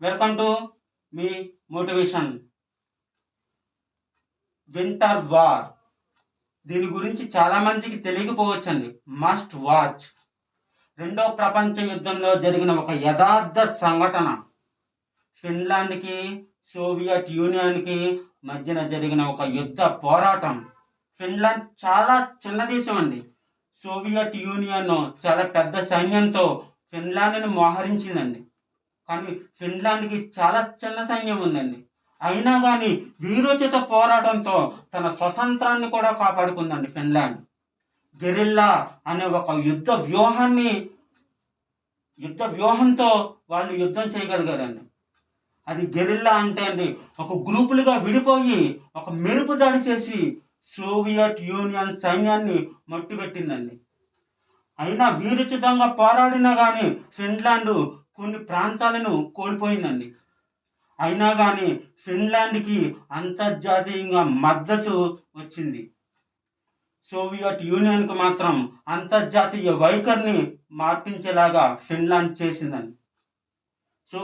Welcome to me motivation. Winter war దీని గురించి చాలా మందికి తెలియకపోవచ్చండి. Must watch. రెండో ప్రపంచ యుద్ధంలో జరిగిన ఒక యథార్థ సంఘటన. ఫిన్లాండ్కి సోవియట్ యూనియన్కి మధ్యన జరిగిన ఒక యుద్ధ పోరాటం. ఫిన్లాండ్ చాలా చిన్న దేశం అండి. సోవియట్ యూనియన్ చాలా పెద్ద సైన్యంతో ఫిన్లాండ్ని మోహరించిందండి. కానీ ఫిన్లాండ్కి చాలా చిన్న సైన్యం ఉందండి. అయినా కానీ వీరోచిత పోరాటంతో తన స్వతంత్రాన్ని కూడా కాపాడుకుందండి ఫిన్లాండ్. గెరిల్లా అనే ఒక యుద్ధ వ్యూహంతో వాళ్ళు యుద్ధం చేయగలిగారండి. అది గెరిల్లా అంటే అండి, ఒక గ్రూపులుగా విడిపోయి ఒక మెరుపు దాడి చేసి సోవియట్ యూనియన్ సైన్యాన్ని మట్టుపెట్టిందండి. అయినా వీరోచితంగా పోరాడినా కానీ ఫిన్లాండ్ కొన్ని ప్రాంతాలను కోల్పోయిందండి. అయినా కానీ ఫిన్లాండ్కి అంతర్జాతీయంగా మద్దతు వచ్చింది. సోవియట్ యూనియన్కు మాత్రం అంతర్జాతీయ వైఖరిని మార్పించేలాగా ఫిన్లాండ్ చేసిందండి. సో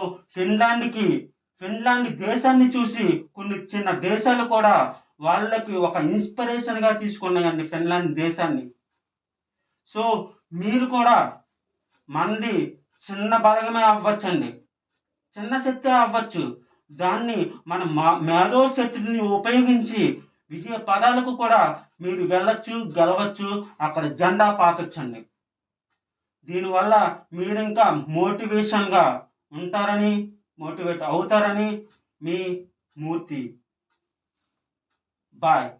ఫిన్లాండ్ దేశాన్ని చూసి కొన్ని చిన్న దేశాలు కూడా వాళ్ళకి ఒక ఇన్స్పిరేషన్గా తీసుకున్నాయండి ఫిన్లాండ్ దేశాన్ని. సో మీరు కూడా మనది చిన్న బలగమే అవ్వచ్చండి, చిన్న శక్తి అవ్వచ్చు. దాన్ని మన మేధోశక్తిని ఉపయోగించి విజయ పదాలకు కూడా మీరు వెళ్ళొచ్చు, గెలవచ్చు, అక్కడ జెండా పాతొచ్చండి. దీనివల్ల మీరు ఇంకా మోటివేషన్గా ఉంటారని, మోటివేట్ అవుతారని మీ మూర్తి. బాయ్.